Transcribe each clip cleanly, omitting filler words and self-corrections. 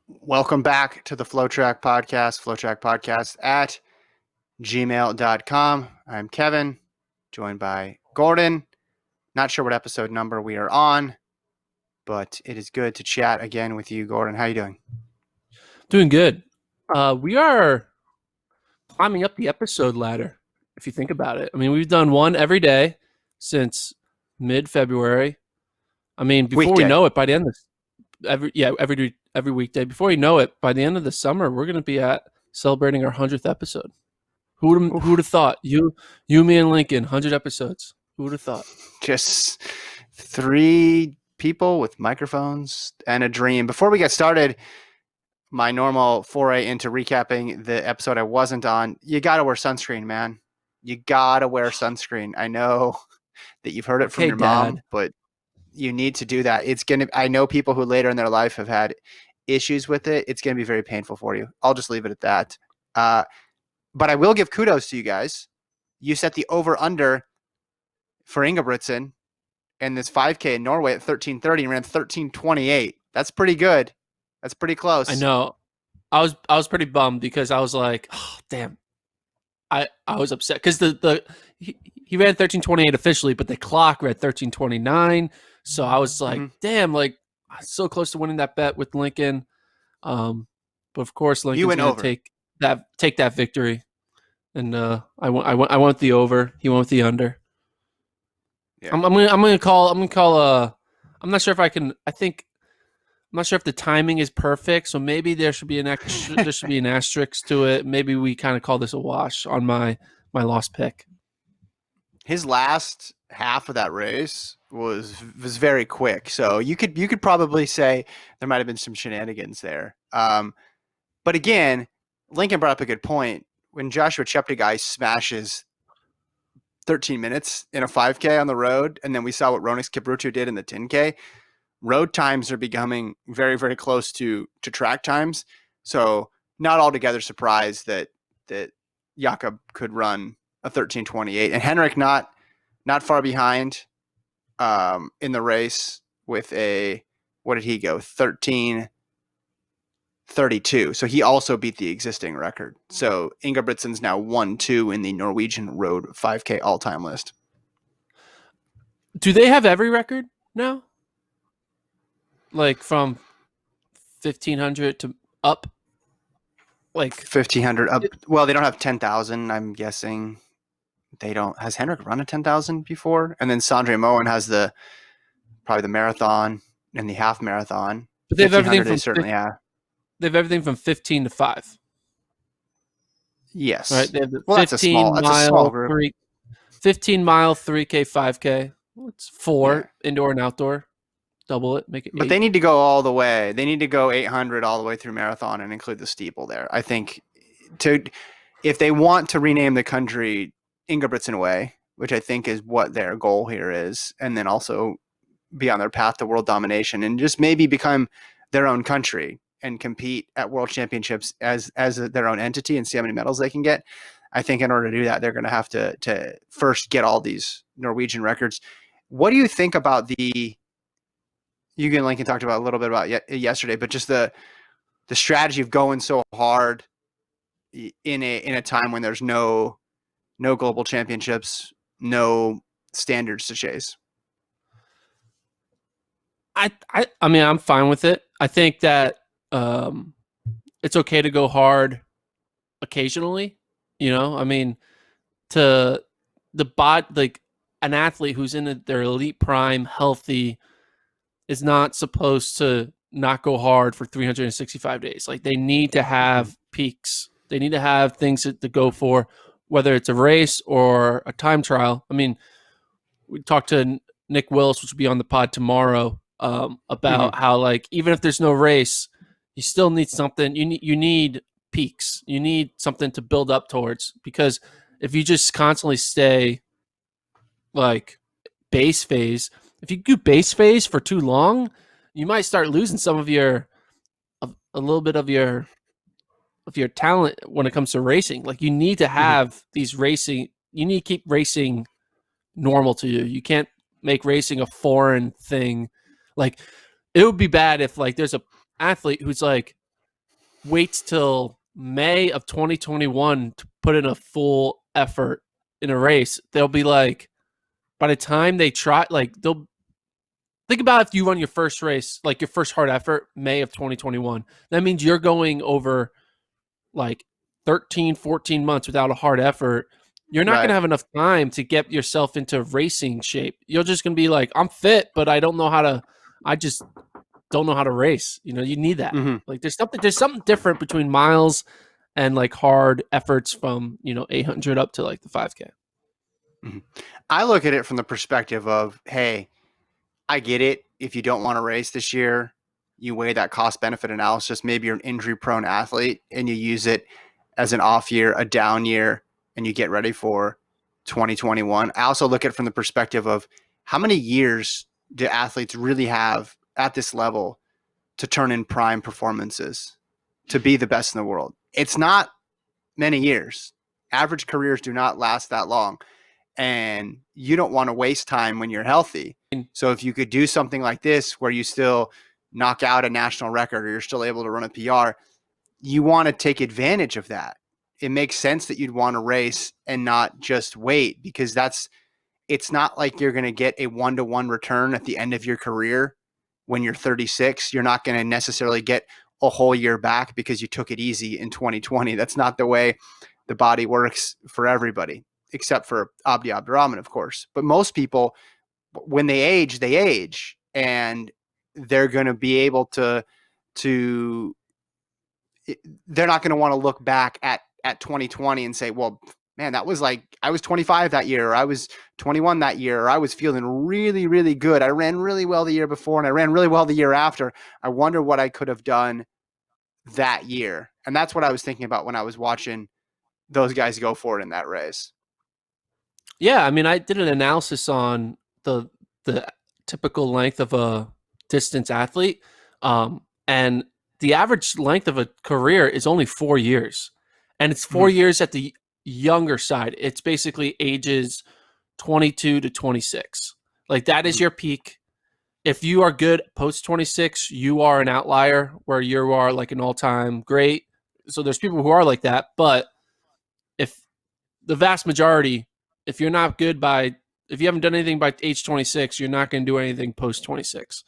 Welcome back to the FloTrack podcast at gmail.com. I'm Kevin, joined by Gordon. Not sure what episode number we are on, but it is good to chat again with you, Gordon. How you doing? Doing good. We are climbing up the episode ladder, if you think about it. I mean, we've done one every day since mid-February. I mean, before Weekday. we know it, by the end of every weekday. Before we know it, by the end of the summer, we're going to be at celebrating our 100th episode. Who would have thought? You, me, and Lincoln, 100 episodes. Who would have thought? Just 3 people with microphones and a dream. Before we get started, my normal foray into recapping the episode I wasn't on, you got to wear sunscreen, man. You got to wear sunscreen. I know that you've heard it from your mom, but you need to do that. I know people who later in their life have had issues with it. It's going to be very painful for you. I'll just leave it at that. But I will give kudos to you guys. You set the over-under for Ingebrigtsen in this 5K in Norway at 13:30 and ran 13:28. That's pretty good. That's pretty close. I know. I was pretty bummed because I was like, oh, damn. I was upset because he ran 13:28 officially, but the clock read 13:29. So I was like, damn, like so close to winning that bet with Lincoln. But of course, Lincoln's going to take that victory, and I went the over. He went with the under. Yeah. I'm gonna call. I'm not sure if I can. I'm not sure if the timing is perfect, so maybe there should be an asterisk to it. Maybe we kind of call this a wash on my lost pick. His last half of that race was very quick, so you could probably say there might have been some shenanigans there. But again, Lincoln brought up a good point. When Joshua Cheptegei smashes 13 minutes in a 5K on the road, and then we saw what Ronix Kipruto did in the 10K, road times are becoming very, very close to track times. So not altogether surprised that Jakob could run a 13:28, and Henrik not far behind in the race with what did he go? 13:32. So he also beat the existing record. So Ingebrigtsen's now 1-2 in the Norwegian Road 5K all-time list. Do they have every record now? Like from 1,500 to up? Like 1,500 up. Well, they don't have 10,000, I'm guessing. They don't. Has Henrik run a 10,000 before? And then Sondre Moen has probably the marathon and the half marathon. But they have everything from They have everything from 15 to 5. Yes. Right. They have the that's a small group. 15-mile 3K, 5K. It's 4 indoor and outdoor. Double it, make it 8. But they need to go all the way. They need to go 800 all the way through marathon and include the steeple there. I think if they want to rename the country Ingebrigtsen Way, which I think is what their goal here is, and then also be on their path to world domination and just maybe become their own country and compete at world championships as their own entity and see how many medals they can get. I think in order to do that, they're going to have to first get all these Norwegian records. What do you think about you and Lincoln talked about a little bit about yesterday, but just the strategy of going so hard in a time when there's no global championships, no standards to chase? I mean, I'm fine with it. I think that it's okay to go hard occasionally. You know, I mean, to like an athlete who's in their elite prime, healthy, is not supposed to not go hard for 365 days. Like they need to have peaks. They need to have things to go for, whether it's a race or a time trial. I mean, we talked to Nick Willis, which will be on the pod tomorrow, about how like even if there's no race, you still need something. You need peaks. You need something to build up towards, because if you just constantly stay like base phase, if you do base phase for too long, you might start losing some of a little bit of your talent when it comes to racing. Like you need to have these racing. You need to keep racing normal to you. You can't make racing a foreign thing. Like it would be bad if like there's a athlete who's like waits till May of 2021 to put in a full effort in a race, they'll be like, by the time they try, like they'll think about if you run your first race, like your first hard effort, May of 2021, that means you're going over like 13, 14 months without a hard effort. You're not going Right. to have enough time to get yourself into racing shape. You're just going to be like, I'm fit, but I don't know how to, I just don't know how to race. You know, you need that. Hmm. Like there's something different between miles and like hard efforts from, 800 up to like the 5K. Hmm. I look at it from the perspective of, hey, I get it. If you don't want to race this year, you weigh that cost benefit analysis. Maybe you're an injury prone athlete and you use it as an off year, a down year, and you get ready for 2021. I also look at it from the perspective of how many years do athletes really have at this level to turn in prime performances, to be the best in the world? It's not many years. Average careers do not last that long. And you don't want to waste time when you're healthy. So if you could do something like this where you still knock out a national record or you're still able to run a PR, you want to take advantage of that. It makes sense that you'd want to race and not just wait, because it's not like you're going to get a 1-to-1 return at the end of your career when you're 36. You're not going to necessarily get a whole year back because you took it easy in 2020. That's not the way the body works for everybody, except for Abdi Abdurrahman, of course. But most people, when they age, and they're going to be able to they're not going to want to look back at 2020 and say, well, man, that was like, I was 25 that year, or I was 21 that year, or I was feeling really, really good. I ran really well the year before and I ran really well the year after. I wonder what I could have done that year. And that's what I was thinking about when I was watching those guys go for it in that race. Yeah, I mean, I did an analysis on the typical length of a distance athlete, and the average length of a career is only 4 years, and it's 4 years at the younger side. It's basically ages 22 to 26. Like that is your peak. If you are good post 26, you are an outlier where you are like an all-time great. So there's people who are like that, but if the vast majority, if you're not good by, if you haven't done anything by age 26, you're not going to do anything post 26.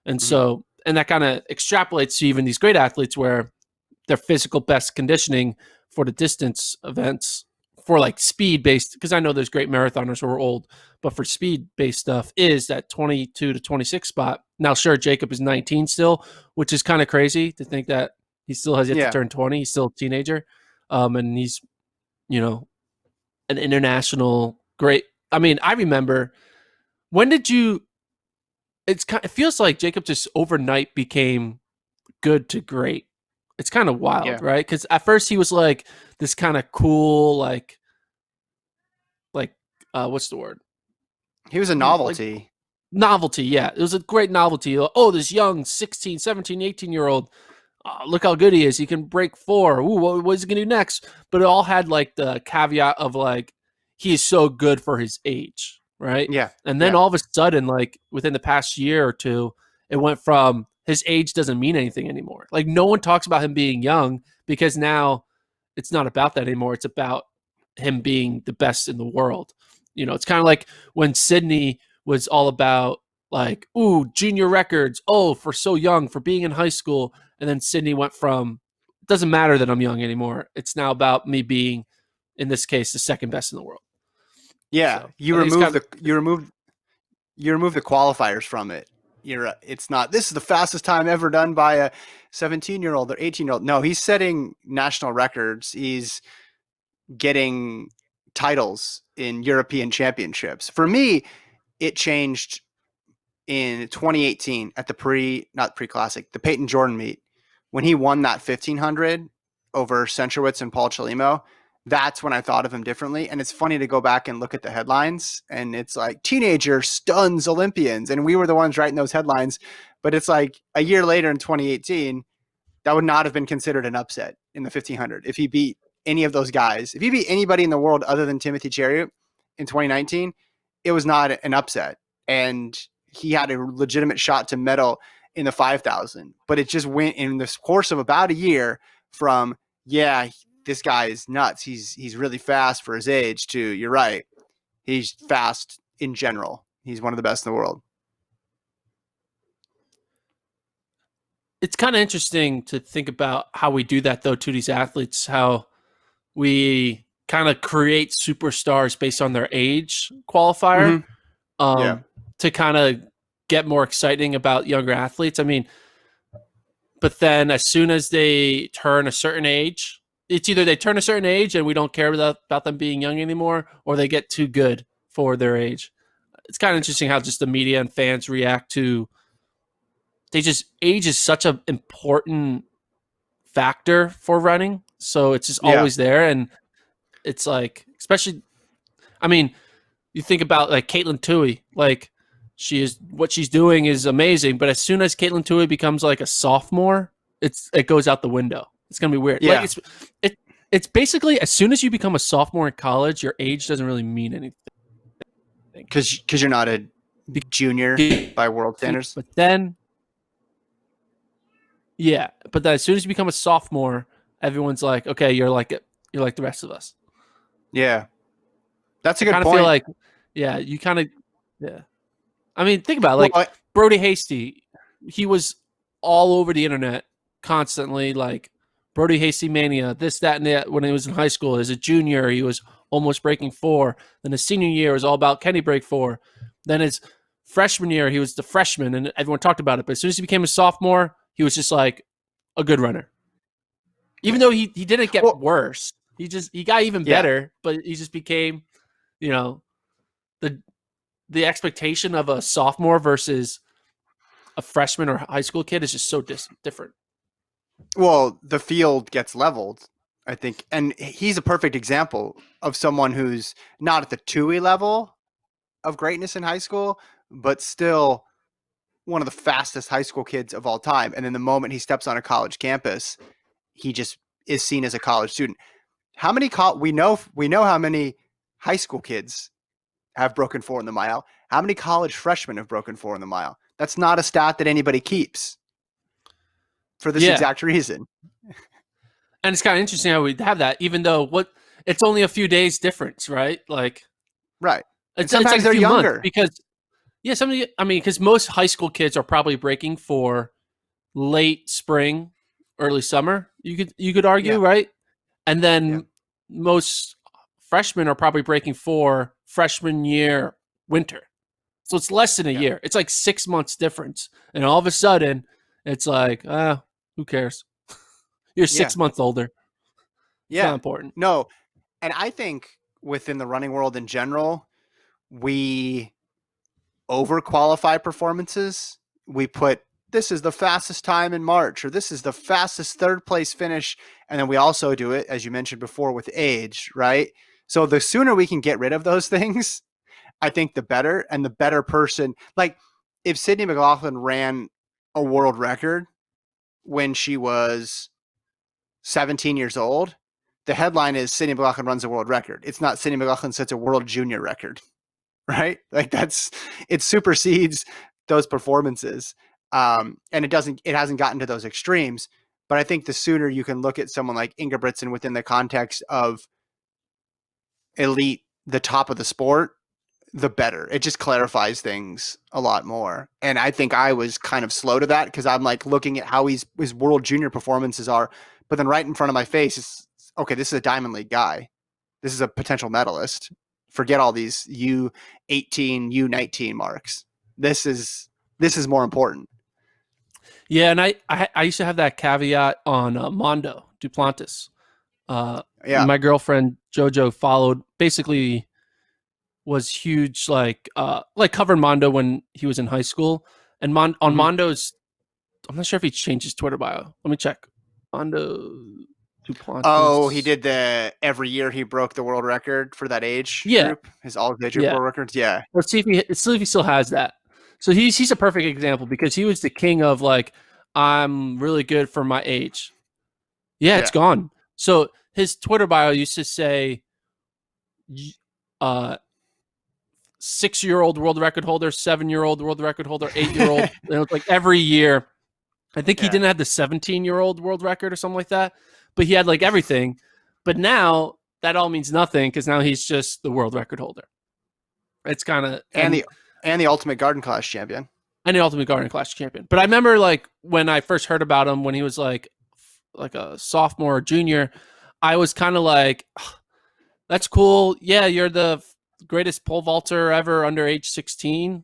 And so, and that kind of extrapolates to even these great athletes where their physical best conditioning for the distance events, for like speed based, because I know there's great marathoners who are old, but for speed based stuff is that 22 to 26 spot. Now, sure, Jakob is 19 still, which is kind of crazy to think that he still has yet to turn 20. He's still a teenager. And he's, an international great. I mean, I remember, when did you, it feels like Jakob just overnight became good to great. It's kind of wild, right? Because at first he was like this kind of cool, like what's the word? He was a novelty. Like, novelty, yeah. It was a great novelty. Oh, this young 16, 17, 18-year-old, look how good he is. He can break 4. Ooh, what is he going to do next? But it all had like the caveat of like, he is so good for his age, right? Yeah. And then all of a sudden, like within the past year or two, it went from his age doesn't mean anything anymore. Like no one talks about him being young because now it's not about that anymore. It's about him being the best in the world. It's kind of like when Sydney was all about like, ooh, junior records. Oh, for so young, for being in high school. And then Sydney went from, it doesn't matter that I'm young anymore. It's now about me being, in this case, the second best in the world. Yeah. So, you remove the qualifiers from it. It's not, this is the fastest time ever done by a 17-year-old or 18-year-old. No, he's setting national records. He's getting titles in European championships. For me, it changed in 2018 at the pre-classic, the Peyton Jordan meet, when he won that 1500 over Centrowitz and Paul Chelimo. That's when I thought of him differently. And it's funny to go back and look at the headlines, and it's like, teenager stuns Olympians. And we were the ones writing those headlines. But it's like a year later in 2018, that would not have been considered an upset in the 1500. If he beat any of those guys, if he beat anybody in the world other than Timothy Cheruiyot in 2019, it was not an upset. And he had a legitimate shot to medal in the 5,000. But it just went in the course of about a year from, yeah, this guy is nuts. He's really fast for his age, to, you're right, he's fast in general. He's one of the best in the world. It's kind of interesting to think about how we do that, though, to these athletes, how we kind of create superstars based on their age qualifier, Yeah. to kind of get more exciting about younger athletes. I mean, but then as soon as they turn a certain age, it's either they turn a certain age and we don't care about them being young anymore, or they get too good for their age. It's kind of interesting how just the media and fans react to. Age is such an important factor for running, so it's just always there. And it's like, especially, I mean, you think about like Caitlin Toohey, like what she's doing is amazing, but as soon as Caitlin Toohey becomes like a sophomore, it goes out the window. It's gonna be weird. Yeah. Like it's basically, as soon as you become a sophomore in college, your age doesn't really mean anything because you're not a junior by world standards. But then, yeah, but then as soon as you become a sophomore, everyone's like, okay, you're like the rest of us. Yeah, that's a good point. I feel like, yeah, you kind of, yeah. I mean, think about it, like Brody Hasty. He was all over the internet constantly, like Brody Hasty mania, this, that, and that. When he was in high school, as a junior, he was almost breaking 4. Then his senior year was all about, can he break 4? Then his freshman year, he was the freshman, and everyone talked about it. But as soon as he became a sophomore, he was just like a good runner. Even though he didn't get worse, he got even better. But he just became, the expectation of a sophomore versus a freshman or high school kid is just so different. Well, the field gets leveled, I think. And he's a perfect example of someone who's not at the Toohey level of greatness in high school, but still one of the fastest high school kids of all time. And then the moment he steps on a college campus, he just is seen as a college student. How many we know how many high school kids have broken 4 in the mile. How many college freshmen have broken 4 in the mile? That's not a stat that anybody keeps for this exact reason. And it's kind of interesting how we have that, even though it's only a few days difference, right? Like, right. It's sometimes they're younger because because most high school kids are probably breaking 4 late spring, early summer. You could argue, right? And then most freshmen are probably breaking 4 freshman year, winter. So it's less than a year. It's like 6 months difference. And all of a sudden, it's like, who cares? You're 6 months older. It's not important. No. And I think within the running world in general, we overqualify performances. We put, this is the fastest time in March, or this is the fastest 3rd place finish. And then we also do it, as you mentioned before, with age, right? So the sooner we can get rid of those things, I think the better. And the better person, like if Sydney McLaughlin ran a world record when she was 17 years old, the headline is Sydney McLaughlin runs a world record. It's not Sydney McLaughlin sets a world junior record, right? Like it supersedes those performances. And it hasn't gotten to those extremes, but I think the sooner you can look at someone like Ingebrigtsen within the context of elite, the top of the sport, the better. It just clarifies things a lot more. And I think I was kind of slow to that because I'm like looking at how his world junior performances are, but then right in front of my face is, okay, this is a Diamond League guy. This is a potential medalist. Forget all these U18, U19 marks. This is more important. Yeah, and I used to have that caveat on Mondo Duplantis. My girlfriend JoJo basically was huge, like covered Mondo when he was in high school. And Mondo's, I'm not sure if he changed his Twitter bio. Let me check. Mondo Duplantis. Oh, he did every year he broke the world record for that age group, his all age group world records. Yeah. Let's see if he still has that. So he's a perfect example because he was the king of like, I'm really good for my age. Yeah, it's gone. So his Twitter bio used to say 6-year-old world record holder, 7-year-old world record holder, 8-year-old. And it was like every year. I think he didn't have the 17-year-old world record or something like that. but he had like everything. But now that all means nothing because now he's just the world record holder. It's kind of and the ultimate garden clash champion. And the ultimate garden clash champion. But I remember like when I first heard about him when he was like a sophomore or junior, I was kind of like, that's cool. Yeah, you're the greatest pole vaulter ever under age 16.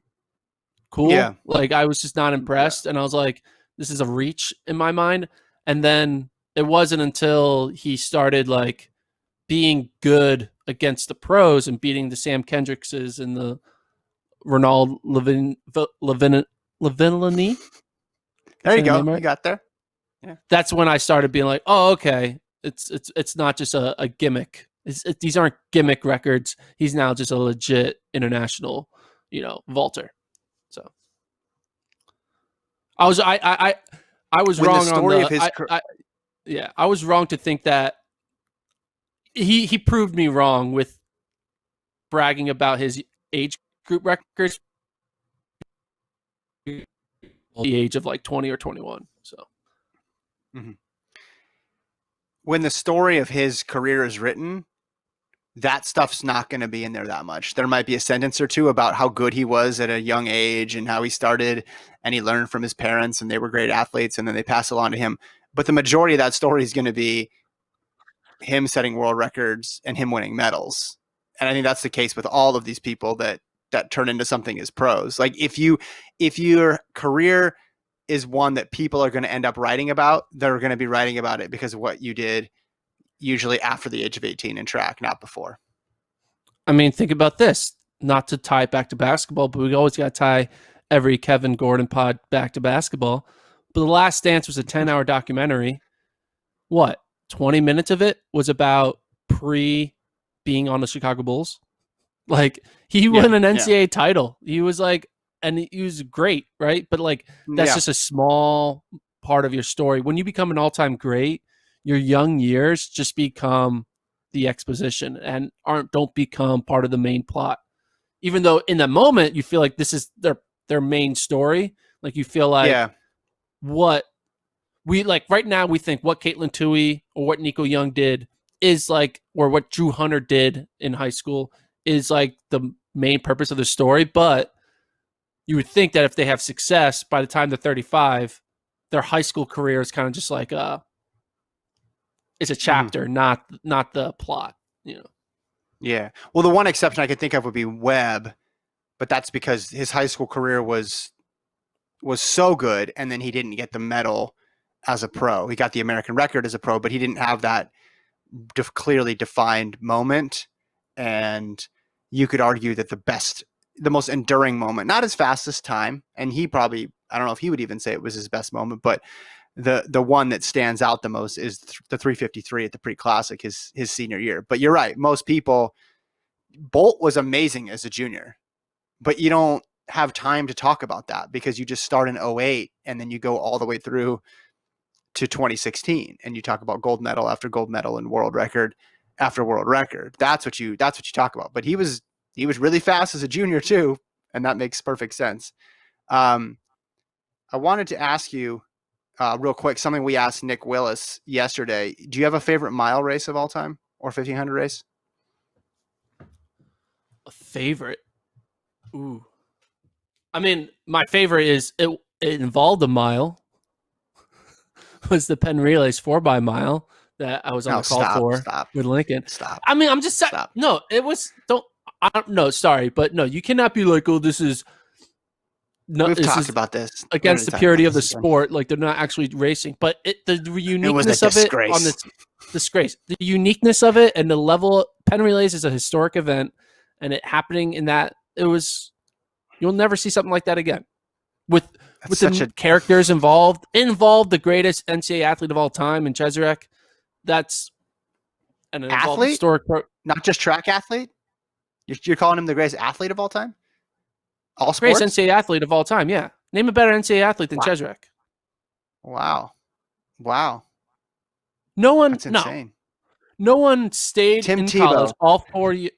Cool. Yeah. Like I was just not impressed. And I was like, this is a reach in my mind. And then it wasn't until he started like being good against the pros and beating the Sam Kendrickses and the Ronald Levinini. There you go. Right? You got there. Yeah. That's when I started being like, oh, okay. It's not just a gimmick. These aren't gimmick records. He's now just a legit international, vaulter. So I was wrong on I was wrong to think that he proved me wrong with bragging about his age group records the age of like 20 or 21. So when the story of his career is written, that stuff's not going to be in there that much. There might be a sentence or two about how good he was at a young age and how he started and he learned from his parents and they were great athletes and then they pass it on to him. But the majority of that story is going to be him setting world records and him winning medals. And I think that's the case with all of these people that turn into something as pros. Like if your career is one that people are going to end up writing about, they're going to be writing about it because of what you did usually after the age of 18 in track, not before. I mean, think about this, not to tie it back to basketball, but we always got to tie every Kevin Gordon pod back to basketball. But The Last Dance was a 10-hour documentary. What? 20 minutes of it was about being on the Chicago Bulls. Like he won an NCAA title. He was like, and he was great, right? But like, that's just a small part of your story. When you become an all-time great, your young years just become the exposition and don't become part of the main plot. Even though in the moment you feel like this is their main story. Like you feel like what we like right now, we think what Caitlin Tui or what Nico Young did is like, or what Drew Hunter did in high school is like the main purpose of the story. But you would think that if they have success by the time they're 35, their high school career is kind of just like it's a chapter, not the plot, Yeah. Well, the one exception I could think of would be Webb, but that's because his high school career was so good, and then he didn't get the medal as a pro. He got the American record as a pro, but he didn't have that clearly defined moment. And you could argue that the most enduring moment, not his fastest time, and he probably, I don't know if he would even say it was his best moment, but the one that stands out the most is the 353 at the pre-classic, his senior year. But you're right. Most people, Bolt was amazing as a junior, but you don't have time to talk about that because you just start in 2008 and then you go all the way through to 2016 and you talk about gold medal after gold medal and world record after world record. That's what you talk about. But he was really fast as a junior too, and that makes perfect sense. I wanted to ask you real quick, something we asked Nick Willis yesterday. Do you have a favorite mile race of all time or 1500 race? A favorite? Ooh. I mean, my favorite is it involved a mile. Was the Penn Relays 4x mile that I was on the call for with Lincoln. Stop. I mean, I'm just saying. No, it was sorry, but no, you cannot be like, oh, this is no. We've talked about this against the purity of the sport. Like they're not actually racing, but the uniqueness of it on this disgrace, the uniqueness of it, and the level. Penn Relays is a historic event, and it happening in that you'll never see something like that again. With the characters involved the greatest NCAA athlete of all time in Cheserek. That's an athlete, historic not just track athlete. You're calling him the greatest athlete of all time? All sports? Greatest NCAA athlete of all time, yeah. Name a better NCAA athlete than Cheserek. Wow. No one, that's insane. No one stayed Tim in Tebow. College all 4 years.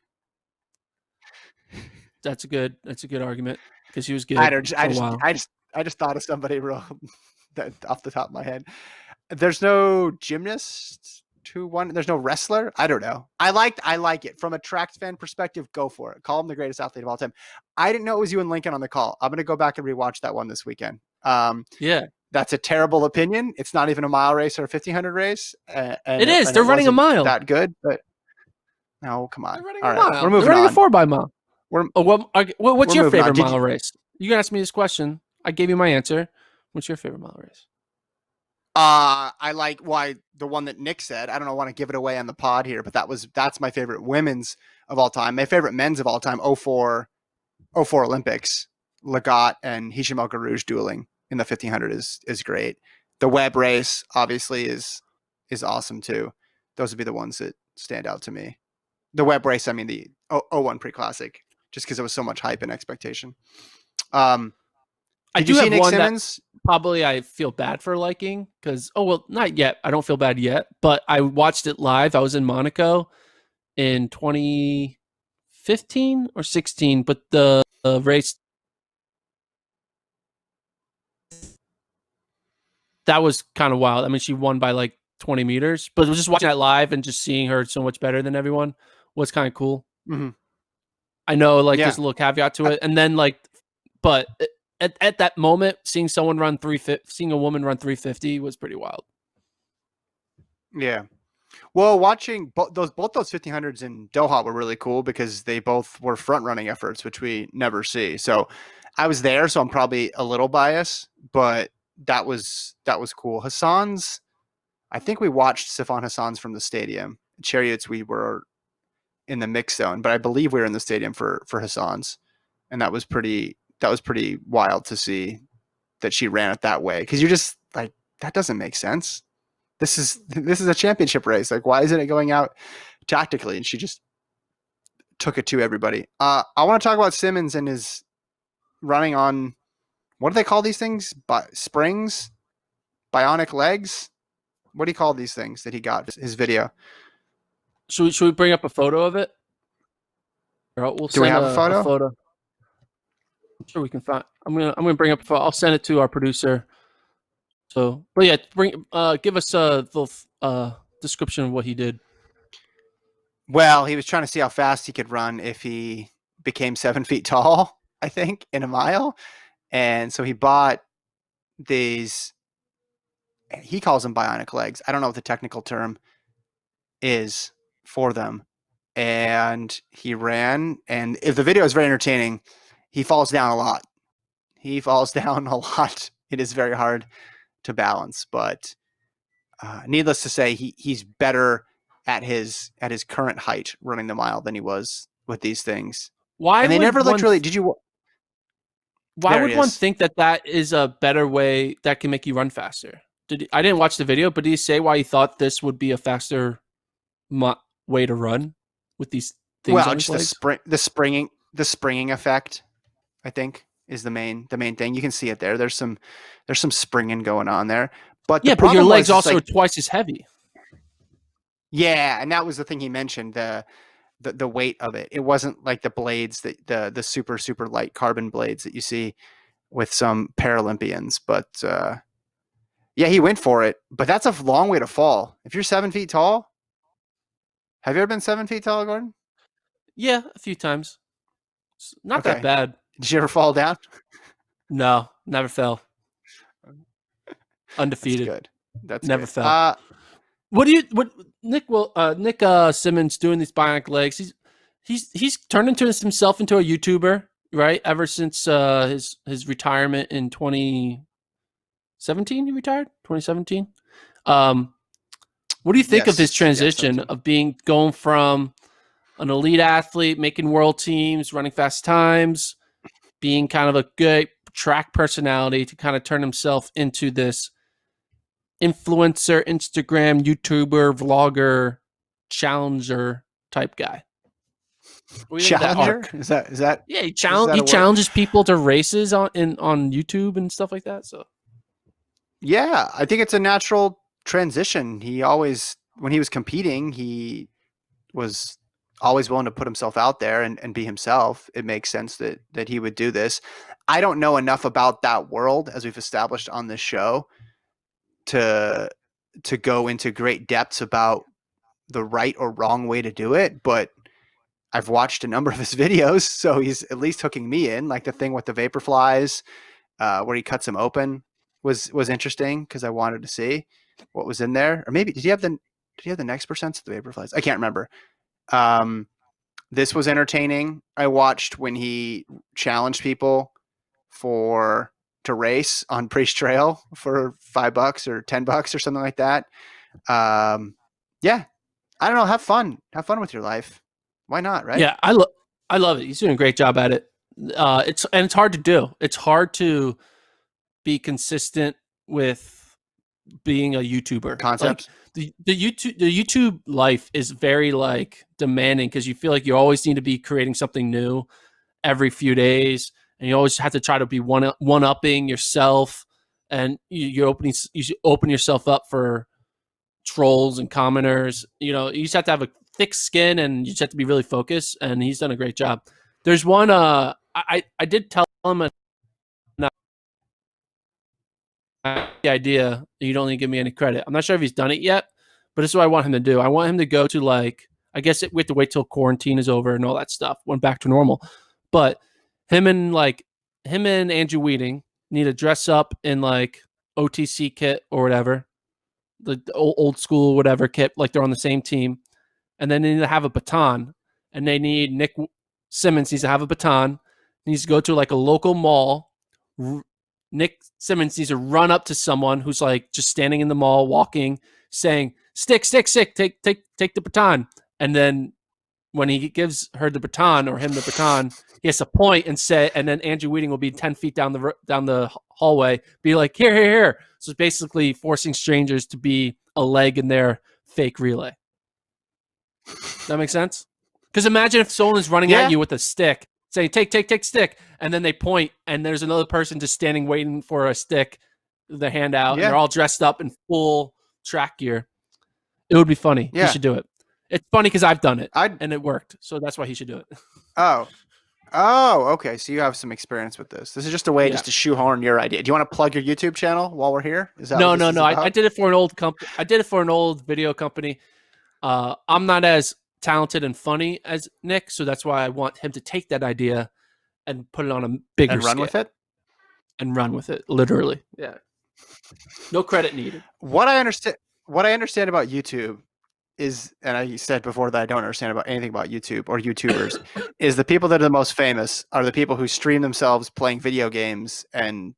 That's a good argument because he was good. I just thought of somebody real off the top of my head. There's no gymnast who won. There's no wrestler. I don't know. I like it from a track fan perspective. Go for it. Call him the greatest athlete of all time. I didn't know it was you and Lincoln on the call. I'm gonna go back and rewatch that one this weekend. Yeah, That's a terrible opinion. It's not even a mile race or a 1500 race. And it is. They're running a mile. That good, but no, come on. They're running All a right, mile. we're moving They're running on. a 4 mile. We're What's your moving on. favorite mile race? You can ask me this question. I gave you my answer. What's your favorite mile race? I like the one that Nick said. I don't want to give it away on the pod here, but that's my favorite women's of all time. My favorite men's of all time, 04 Olympics. Legat and Hisham El Garouj dueling in the 1500 is great. The Webb race obviously is awesome too. Those would be the ones that stand out to me. The Webb race, I mean the 01 pre-classic, just because it was so much hype and expectation. I Did do you see have Nick one Simmons? that probably I feel bad for liking because, not yet. I don't feel bad yet, but I watched it live. I was in Monaco in 2015 or 16, but the race, that was kind of wild. I mean, she won by like 20 meters, but just watching that live and just seeing her so much better than everyone was kind of cool. Mm-hmm. I know, there's a little caveat to it. And then, but at that moment, seeing a woman run 350 was pretty wild. Yeah. Well, watching both those 1500s in Doha were really cool because they both were front running efforts, which we never see. So I was there, so I'm probably a little biased, but that was cool. Hassan's, I think we watched Sifan Hassan's from the stadium. Chariots, we were in the mix zone, but I believe we were in the stadium for Hassan's, and that was pretty wild to see that she ran it that way, because you're just like, that doesn't make sense. This is a championship race. Like, why isn't it going out tactically? And she just took it to everybody. I want to talk about Simmons and his running on, what do they call these things? Springs, bionic legs. What do you call these things that he got? His video. Should we bring up a photo of it? We'll Do we have a photo? I'm sure we can find. I'm gonna bring up a photo. I'll send it to our producer. So, but yeah, give us the description of what he did. Well, he was trying to see how fast he could run if he became 7 feet tall, I think, in a mile. And so he bought these, he calls them bionic legs. I don't know what the technical term is for them. And he ran, and if the video is very entertaining, he falls down a lot. It is very hard to balance, but needless to say, he's better at his current height running the mile than he was with these things. Why? And they never looked really. Did you? Why would one think that is a better way that can make you run faster? I didn't watch the video, but did he say why he thought this would be a faster way to run with these things? Well, just the springing effect, I think, is the main thing. You can see it there. There's some springing going on there. But yeah, but your legs also are twice as heavy. Yeah, and that was the thing he mentioned, the weight of it. It wasn't like the blades, the super light carbon blades that you see with some Paralympians. But yeah, he went for it. But that's a long way to fall. If you're 7 feet tall, have you ever been 7 feet tall, Gordon? Yeah, a few times. Not that bad. Did you ever fall down? No, never fell. Undefeated. That's good. That's never good. fell. Nick Simmons doing these bionic legs? He's turned himself into a YouTuber, right? Ever since his retirement in 2017, he retired. 2017. What do you think of his transition of going from an elite athlete, making world teams, running fast times, being kind of a good track personality, to kind of turn himself into this influencer, Instagram, YouTuber, vlogger, challenger type guy? Challenger? Is that? Yeah, he challenges people to races on YouTube and stuff like that. So yeah, I think it's a natural transition. When he was competing, he was always willing to put himself out there and be himself. It makes sense that he would do this. I don't know enough about that world, as we've established on this show, to go into great depths about the right or wrong way to do it, but I've watched a number of his videos, so he's at least hooking me in. Like the thing with the vapor flies, where he cuts them open was interesting because I wanted to see what was in there. Or maybe did he have the next percents of the vapor flies? I can't remember. This was entertaining. I watched when he challenged people to race on Priest Trail for $5 or $10 or something like that. Yeah, I don't know. Have fun with your life. Why not? Right? Yeah, I love it. He's doing a great job at it. It's hard to do. It's hard to be consistent with being a YouTuber. Concept. Like the YouTube life is very like demanding because you feel like you always need to be creating something new every few days, and you always have to try to be one upping yourself, and you open yourself up for trolls and commenters. You just have to have a thick skin, and you just have to be really focused. And he's done a great job. There's one. I did tell him the idea. You don't need to give me any credit. I'm not sure if he's done it yet, but this is what I want him to do. I want him to go to like, I guess we have to wait till quarantine is over and all that stuff went back to normal. But him and Andrew Weeding need to dress up in like OTC kit or whatever, the old school whatever kit, like they're on the same team, and then they need to have a baton, and they need Nick Simmons needs to have a baton. He needs to go to like a local mall. Nick Simmons needs to run up to someone who's like just standing in the mall, walking, saying, "Stick, stick, stick, take the baton." And then when he gives her the baton or him the baton, he has to point and say, and then Andrew Weeding will be 10 feet down the hallway, be like, here, here, here. So it's basically forcing strangers to be a leg in their fake relay. Does that make sense? Because imagine if someone is running at you with a stick, saying, take stick, and then they point, and there's another person just standing waiting for a stick, the hand out, and they're all dressed up in full track gear. It would be funny. Yeah. He should do it. It's funny because I've done it, and it worked, so that's why he should do it. Oh, okay. So you have some experience with this. This is just a way just to shoehorn your idea. Do you want to plug your YouTube channel while we're here? Is that no. I did it for an old company. I did it for an old video company. I'm not as talented and funny as Nick, so that's why I want him to take that idea and put it on a bigger and run scale. with it. And run with it, literally. Yeah. No credit needed. What I understand about YouTube is, and I said before that I don't understand about anything about YouTube or YouTubers, is the people that are the most famous are the people who stream themselves playing video games and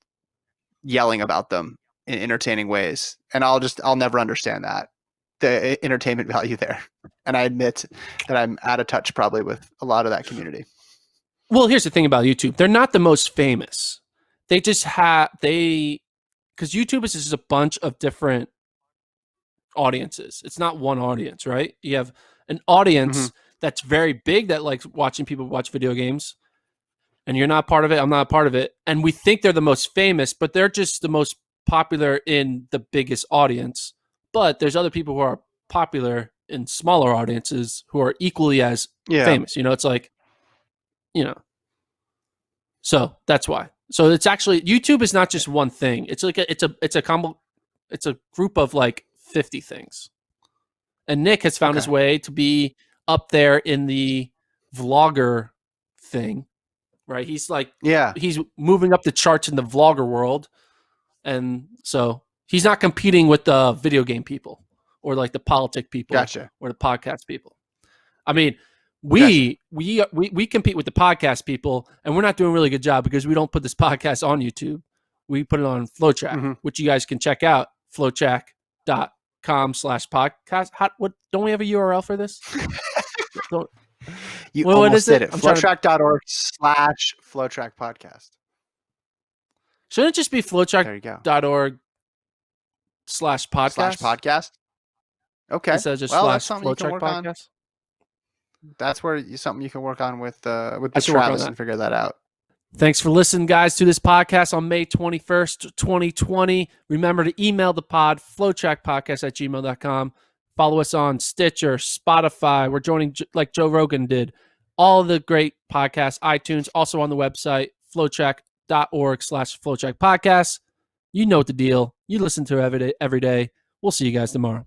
yelling about them in entertaining ways. And I'll never understand that, the entertainment value there. And I admit that I'm out of touch probably with a lot of that community. Well, here's the thing about YouTube. They're not the most famous. They just because YouTube is just a bunch of different audiences. It's not one audience, right? You have an audience that's very big that likes watching people watch video games, and you're not part of it. I'm not a part of it. And we think they're the most famous, but they're just the most popular in the biggest audience. But there's other people who are popular in smaller audiences who are equally as famous. It's like, so that's why. So it's actually, YouTube is not just one thing. It's like it's a group of like 50 things. And Nick has found his way to be up there in the vlogger thing, right? He's like, he's moving up the charts in the vlogger world. And so he's not competing with the video game people or like the politic people or the podcast people. I mean, we compete with the podcast people, and we're not doing a really good job because we don't put this podcast on YouTube. We put it on FloTrack, which you guys can check out, flotrack.com/podcast. What, don't we have a URL for this? You almost did it. Flotrack.org/FloTrack podcast. Shouldn't it just be flotrack.org/podcast? Okay. Instead of just /FloTrack podcast. That's something you can work on with Travis and figure that out. Thanks for listening, guys, to this podcast on May 21st, 2020. Remember to email the pod, flotrackpodcast@gmail.com. Follow us on Stitcher, Spotify. We're joining, like Joe Rogan did, all the great podcasts, iTunes, also on the website, flotrack.org/FloTrack podcast. You know what the deal. You listen to it every day. We'll see you guys tomorrow.